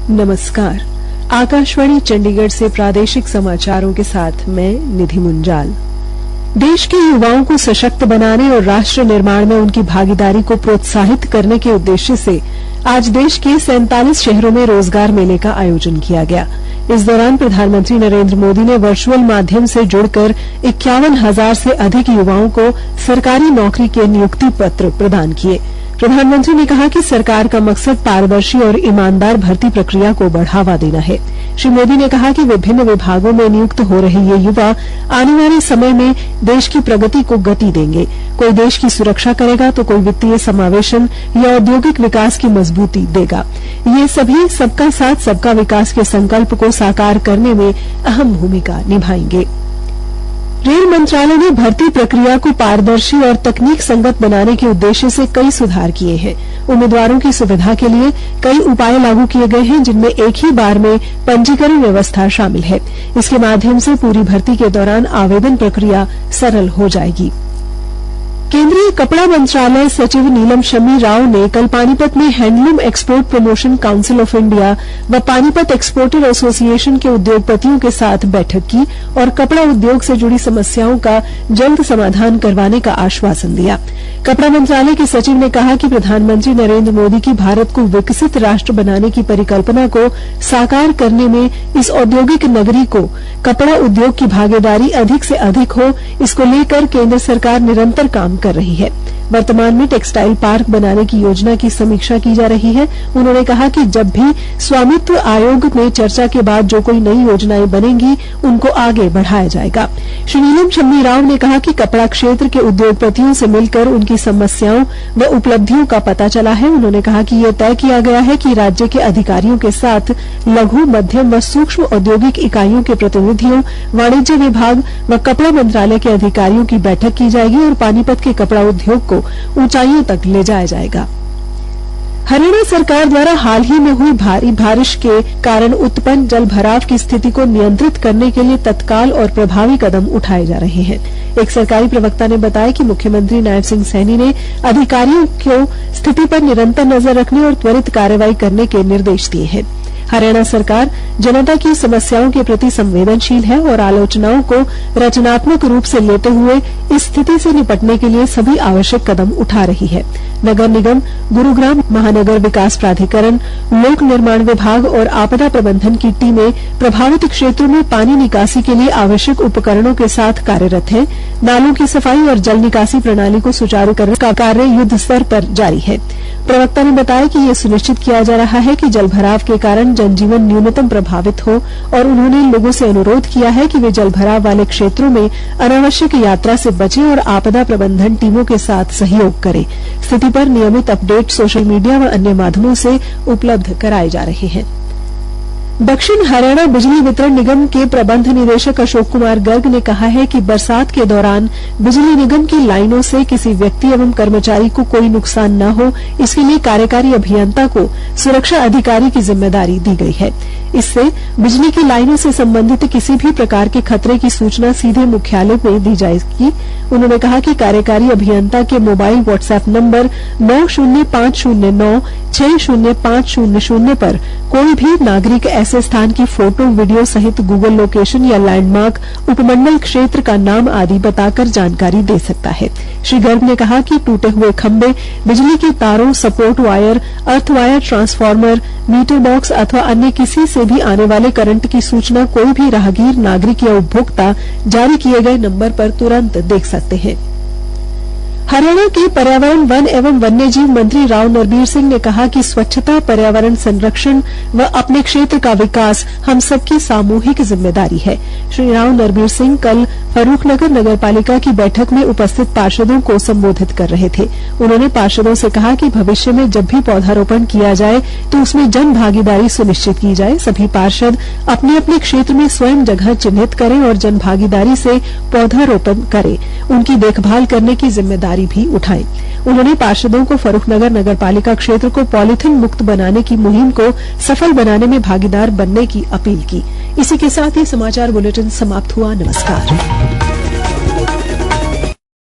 नमस्कार। आकाशवाणी चंडीगढ़ से प्रादेशिक समाचारों के साथ मैं निधि मुंजाल। देश के युवाओं को सशक्त बनाने और राष्ट्र निर्माण में उनकी भागीदारी को प्रोत्साहित करने के उद्देश्य से आज देश के 47 शहरों में रोजगार मेले का आयोजन किया गया। इस दौरान प्रधानमंत्री नरेंद्र मोदी ने वर्चुअल माध्यम से जुड़कर 51,000 से अधिक युवाओं को सरकारी नौकरी के नियुक्ति पत्र प्रदान किए। प्रधानमंत्री ने कहा कि सरकार का मकसद पारदर्शी और ईमानदार भर्ती प्रक्रिया को बढ़ावा देना है। श्री मोदी ने कहा कि विभिन्न विभागों में नियुक्त हो रहे ये युवा आने वाले समय में देश की प्रगति को गति देंगे। कोई देश की सुरक्षा करेगा तो कोई वित्तीय समावेशन या औद्योगिक विकास की मजबूती देगा। ये सभी सबका साथ सबका विकास के संकल्प को साकार करने में अहम भूमिका निभाएंगे। रेल मंत्रालय ने भर्ती प्रक्रिया को पारदर्शी और तकनीक संगत बनाने के उद्देश्य से कई सुधार किए हैं। उम्मीदवारों की सुविधा के लिए कई उपाय लागू किए गए हैं, जिनमें एक ही बार में पंजीकरण व्यवस्था शामिल है। इसके माध्यम से पूरी भर्ती के दौरान आवेदन प्रक्रिया सरल हो जाएगी। केंद्रीय कपड़ा मंत्रालय सचिव नीलम शमी राव ने कल पानीपत में handloom export promotion council of India व पानीपत एक्सपोर्टर एसोसिएशन के उद्योगपतियों के साथ बैठक की और कपड़ा उद्योग से जुड़ी समस्याओं का जल्द समाधान करवाने का आश्वासन दिया। कपड़ा मंत्रालय के सचिव ने कहा कि प्रधानमंत्री नरेंद्र मोदी की भारत को विकसित राष्ट्र बनाने की परिकल्पना को साकार करने में इस औद्योगिक नगरी को कपड़ा उद्योग की भागीदारी अधिक से अधिक हो, इसको लेकर केंद्र सरकार निरंतर काम कर रही है। वर्तमान में टेक्सटाइल पार्क बनाने की योजना की समीक्षा की जा रही है। उन्होंने कहा कि जब भी स्वामित्व आयोग में चर्चा के बाद जो कोई नई योजनाएं बनेंगी उनको आगे बढ़ाया जाएगा। श्री नीलम शमी राव ने कहा कि कपड़ा क्षेत्र के उद्योगपतियों से मिलकर उनकी समस्याओं व उपलब्धियों का पता चला है। उन्होंने कहा कि यह तय किया गया है कि राज्य के अधिकारियों के साथ लघु, मध्यम व सूक्ष्म औद्योगिक इकाइयों के प्रतिनिधियों, वाणिज्य विभाग व कपड़ा मंत्रालय के अधिकारियों की बैठक की जाएगी और पानीपत के कपड़ा उद्योग को ऊंचाइयों तक ले जाया जाएगा। हरियाणा सरकार द्वारा हाल ही में हुई भारी बारिश के कारण उत्पन्न जल भराव की स्थिति को नियंत्रित करने के लिए तत्काल और प्रभावी कदम उठाए जा रहे हैं। एक सरकारी प्रवक्ता ने बताया कि मुख्यमंत्री नायब सिंह सैनी ने अधिकारियों को स्थिति पर निरंतर नजर रखने और त्वरित कार्रवाई करने के निर्देश दिए हैं। हरियाणा सरकार जनता की समस्याओं के प्रति संवेदनशील है और आलोचनाओं को रचनात्मक रूप से लेते हुए इस स्थिति से निपटने के लिए सभी आवश्यक कदम उठा रही है। नगर निगम, गुरुग्राम महानगर विकास प्राधिकरण, लोक निर्माण विभाग और आपदा प्रबंधन की टीमें प्रभावित क्षेत्रों में पानी निकासी के लिए आवश्यक उपकरणों के साथ कार्यरत हैं। नालों की सफाई और जल निकासी प्रणाली को सुचारू करने का कार्य युद्ध स्तर पर जारी है। प्रवक्ता ने बताया कि यह सुनिश्चित किया जा रहा है कि जल भराव के कारण जनजीवन न्यूनतम प्रभावित हो और उन्होंने लोगों से अनुरोध किया है कि वे जल भराव वाले क्षेत्रों में अनावश्यक यात्रा से बचें और आपदा प्रबंधन टीमों के साथ सहयोग करें। स्थिति पर नियमित अपडेट सोशल मीडिया व अन्य माध्यमों से उपलब्ध कराए जा रहे हैं। दक्षिण हरियाणा बिजली वितरण निगम के प्रबंध निदेशक अशोक कुमार गर्ग ने कहा है कि बरसात के दौरान बिजली निगम की लाइनों से किसी व्यक्ति एवं कर्मचारी को कोई नुकसान न हो, इसके लिए कार्यकारी अभियंता को सुरक्षा अधिकारी की जिम्मेदारी दी गई है। इससे बिजली की लाइनों से संबंधित किसी भी प्रकार के खतरे की सूचना सीधे मुख्यालय में दी जाएगी। उन्होंने कहा कि कार्यकारी अभियंता के मोबाइल व्हाट्सएप नंबर 9050960500 पर कोई भी नागरिक ऐसे स्थान की फोटो, वीडियो सहित गूगल लोकेशन या लैंडमार्क, उपमंडल क्षेत्र का नाम आदि बताकर जानकारी दे सकता है। श्री गर्ग ने कहा कि टूटे हुए खंभे, बिजली के तारों, support wire, earth wire, transformer, meter box अथवा अन्य किसी से भी आने वाले करंट की सूचना कोई भी राहगीर, नागरिक या उपभोक्ता जारी किए गए नंबर पर तुरंत देख सकते हैं। हरियाणा के पर्यावरण, वन एवं वन्यजीव मंत्री राव नरबीर सिंह ने कहा कि स्वच्छता, पर्यावरण संरक्षण व अपने क्षेत्र का विकास हम सबकी सामूहिक जिम्मेदारी है। श्री राव नरबीर सिंह कल फर्रुखनगर नगरपालिका की बैठक में उपस्थित पार्षदों को संबोधित कर रहे थे। उन्होंने पार्षदों से कहा कि भविष्य में जब भी पौधारोपण किया जाए तो उसमें जन भागीदारी सुनिश्चित की जाए। सभी पार्षद अपने अपने क्षेत्र में स्वयं जगह चिन्हित करें और जन भागीदारी से पौधारोपण करें, उनकी देखभाल करने की जिम्मेदारी भी उठाएं। उन्होंने पार्षदों को फर्रुखनगर नगरपालिका क्षेत्र को पॉलीथिन मुक्त बनाने की मुहिम को सफल बनाने में भागीदार बनने की अपील की। इसी के साथ ही समाचार बुलेटिन समाप्त हुआ। नमस्कार।